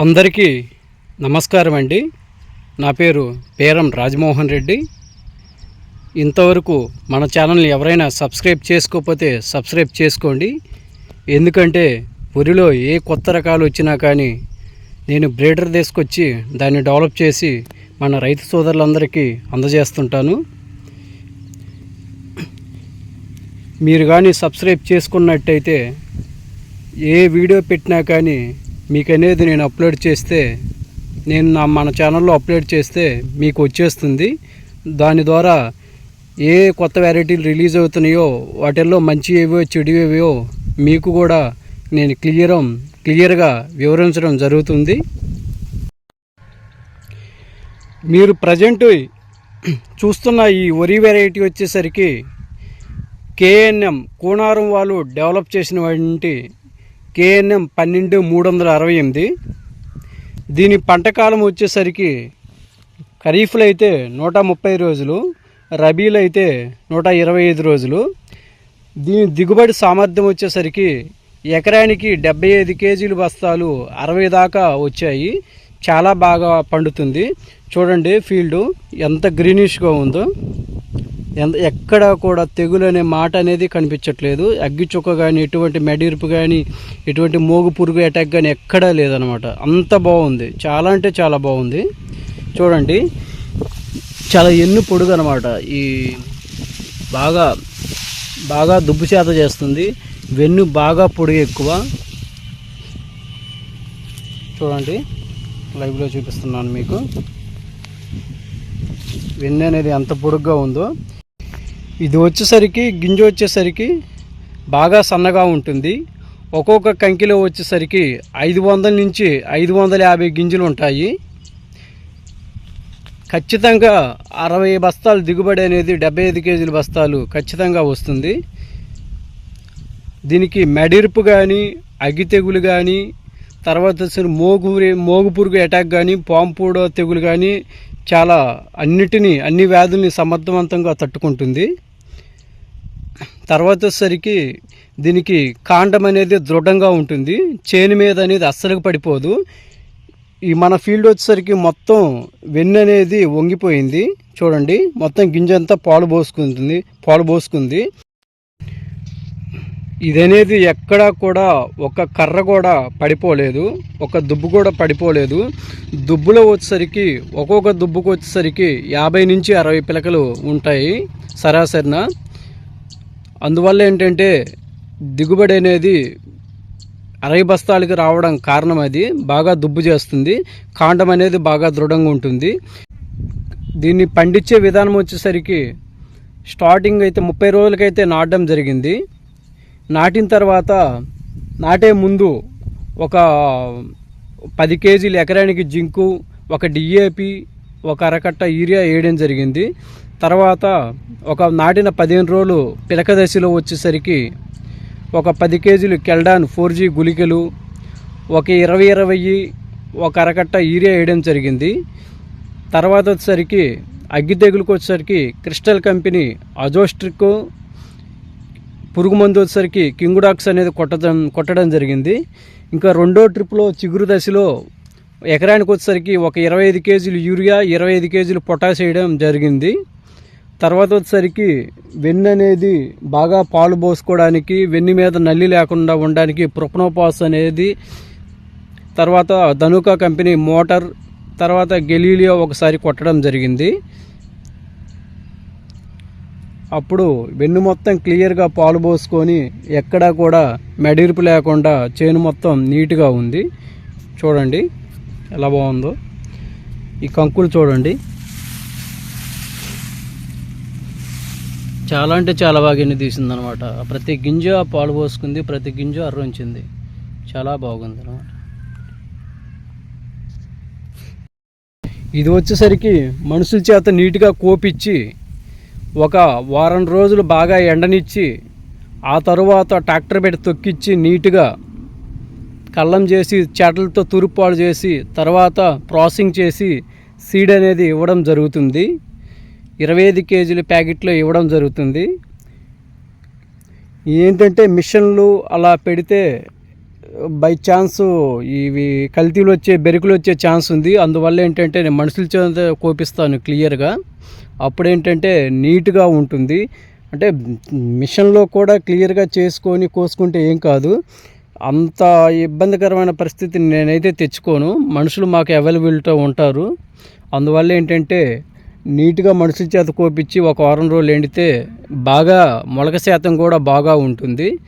అందరికీ నమస్కారం అండి. నా పేరు పేరం రాజమోహన్ రెడ్డి. ఇంతవరకు మన ఛానల్ని ఎవరైనా సబ్స్క్రైబ్ చేసుకోకపోతే సబ్స్క్రైబ్ చేసుకోండి. ఎందుకంటే వరిలో ఏ కొత్త రకాలు వచ్చినా కానీ నేను బ్రీడర్ తీసుకొచ్చి దాన్ని డెవలప్ చేసి మన రైతు సోదరులందరికీ అందజేస్తుంటాను. మీరు కానీ సబ్స్క్రైబ్ చేసుకున్నట్టయితే ఏ వీడియో పెట్టినా కానీ మీకు అనేది నేను అప్లోడ్ చేస్తే మన ఛానల్లో అప్లోడ్ చేస్తే మీకు వచ్చేస్తుంది. దాని ద్వారా ఏ కొత్త వెరైటీలు రిలీజ్ అవుతున్నాయో వాటిల్లో మంచి ఏవో చెడు ఏవో మీకు కూడా నేను క్లియర్గా వివరించడం జరుగుతుంది. మీరు ప్రజెంట్ చూస్తున్న ఈ వరి వెరైటీ వచ్చేసరికి కేఎన్ఎం కూనారం వాళ్ళు డెవలప్ చేసినటువంటి కేఎన్ఎం 12368. దీని పంటకాలం వచ్చేసరికి ఖరీఫ్లో అయితే 130 రోజులు, రబీలో అయితే 125 రోజులు. దీని దిగుబడి సామర్థ్యం వచ్చేసరికి ఎకరానికి 75 కేజీలు బస్తాలు 60 దాకా వచ్చాయి. చాలా బాగా పండుతుంది. చూడండి ఫీల్డు ఎంత గ్రీనిష్గా ఉందో. ఎక్కడ కూడా తెగులు అనే మాట అనేది కనిపించట్లేదు. అగ్గి చుక్క కానీ ఎటువంటి మెడిరుపు కానీ ఎటువంటి మోగు పురుగు అటాక్ కానీ ఎక్కడా లేదనమాట. అంత బాగుంది. చాలా అంటే చాలా బాగుంది. చూడండి చాలా ఎన్ను పొడుగు అనమాట. ఈ బాగా దుబ్బు చేత చేస్తుంది. వెన్ను బాగా పొడుగు ఎక్కువ. చూడండి లైవ్లో చూపిస్తున్నాను మీకు. వెన్ను అనేది ఎంత పొడుగ్గా ఉందో. ఇది వచ్చేసరికి గింజ వచ్చేసరికి బాగా సన్నగా ఉంటుంది. ఒక్కొక్క కంకిలో వచ్చేసరికి 500 నుంచి 550 గింజలు ఉంటాయి. ఖచ్చితంగా 60 బస్తాలు దిగుబడి అనేది 75 కేజీల బస్తాలు ఖచ్చితంగా వస్తుంది. దీనికి మెడిరుపు కానీ అగ్గి తెగులు కానీ తర్వాత వచ్చి మోగు పురుగు అటాక్ కానీ పాంపూడ తెగులు కానీ చాలా అన్ని వ్యాధుల్ని సమర్థవంతంగా తట్టుకుంటుంది. తర్వాత వచ్చేసరికి దీనికి కాండం అనేది దృఢంగా ఉంటుంది. చేను మీద అనేది అస్సలు పడిపోదు. ఈ మన ఫీల్డ్ వచ్చేసరికి మొత్తం వెన్ను అనేది వంగిపోయింది. చూడండి మొత్తం గింజ అంతా పాలు పోసుకుంది. ఇదనేది ఎక్కడా కూడా ఒక కర్ర కూడా పడిపోలేదు, ఒక దుబ్బు కూడా పడిపోలేదు. దుబ్బులో వచ్చేసరికి ఒక్కొక్క దుబ్బుకు వచ్చేసరికి 50 నుంచి 60 పిలకలు ఉంటాయి సరాసరిన. అందువల్ల ఏంటంటే దిగుబడి అనేది 60 బస్తాలకి రావడం కారణం అది. బాగా దుబ్బు చేస్తుంది. కాండం అనేది బాగా దృఢంగా ఉంటుంది. దీన్ని పండించే విధానం వచ్చేసరికి స్టార్టింగ్ అయితే 30 రోజులకైతే నాటడం జరిగింది. నాటిన తర్వాత నాటే ముందు ఒక 10 కేజీలు ఎకరానికి జింకు, ఒక డిఏపి, ఒక అరకట్ట యూరియా వేయడం జరిగింది. తర్వాత ఒక నాటిన 15 రోజులు పిలక దశలో వచ్చేసరికి ఒక 10 కేజీలు కెల్డాన్ 4G గుళికలు, ఒక 20 ఒక అరకట్ట యూరియా వేయడం జరిగింది. తర్వాత వచ్చేసరికి అగ్గి తెగులుకు వచ్చేసరికి క్రిస్టల్ కంపెనీ అజోస్ట్రిక్, పురుగు మందు వచ్చేసరికి కింగుడాక్స్ అనేది కొట్టడం జరిగింది. ఇంకా రెండో ట్రిప్లో చిగురు దశలో ఎకరానికి వచ్చేసరికి ఒక 25 కేజీలు యూరియా, 25 కేజీలు పొటాష్ వేయడం జరిగింది. తర్వాత వచ్చేసరికి వెన్ను అనేది బాగా పాలు పోసుకోవడానికి, వెన్ను మీద నల్లి లేకుండా ఉండడానికి ప్రొపనోపాస్ అనేది, తర్వాత ధనుకా కంపెనీ మోటార్, తర్వాత గెలీలియో ఒకసారి కొట్టడం జరిగింది. అప్పుడు వెన్ను మొత్తం క్లియర్గా పాలు పోసుకొని ఎక్కడా కూడా మెడిరుపు లేకుండా చేను మొత్తం నీట్గా ఉంది. చూడండి ఎలా బాగుందో. ఈ కంకులు చూడండి చాలా అంటే చాలా బాగా ఎన్ని తీసిందనమాట. ప్రతి గింజ పాలు పోసుకుంది, ప్రతి గింజ అర్రుంచింది. చాలా బాగుంది అనమాట. ఇది వచ్చేసరికి మనుషుల చేత నీట్గా కోపిచ్చి ఒక వారం రోజులు బాగా ఎండనిచ్చి ఆ తరువాత ట్రాక్టర్ పెట్టి తొక్కిచ్చి నీట్గా కళ్ళం చేసి చెట్లతో తూర్పాలు చేసి తర్వాత ప్రాసెసింగ్ చేసి సీడ్ అనేది ఇవ్వడం జరుగుతుంది. 25 కేజీల ప్యాకెట్లో ఇవ్వడం జరుగుతుంది. ఏంటంటే మిషన్లు అలా పెడితే బై ఛాన్స్ ఇవి కల్తీలు వచ్చే బెరుకులు వచ్చే ఛాన్స్ ఉంది. అందువల్ల ఏంటంటే నేను మనుషుల చేత కోపిస్తాను క్లియర్గా. అప్పుడేంటంటే నీట్గా ఉంటుంది. అంటే మిషన్లో కూడా క్లియర్గా చేసుకొని కోసుకుంటే ఏం కాదు. అంత ఇబ్బందికరమైన పరిస్థితిని నేనైతే తెచ్చుకోను. మనుషులు మాకు అవైలబిలిటీతో ఉంటారు. అందువల్ల ఏంటంటే నీట్గా మనుషుల చేత కోపించి ఒక వారం రోజులు ఎండితే బాగా మొలక శాతం కూడా బాగా ఉంటుంది.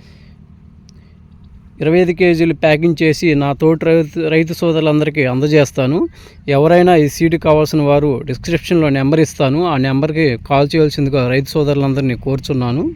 25 కేజీలు ప్యాకింగ్ చేసి నా తోటి రైతు సోదరులందరికీ అందజేస్తాను. ఎవరైనా ఈ సీడ్ కావాల్సిన వారు డిస్క్రిప్షన్లో నెంబర్ ఇస్తాను. ఆ నెంబర్కి కాల్ చేయాల్సిందిగా రైతు సోదరులందరినీ కోరుచున్నాను.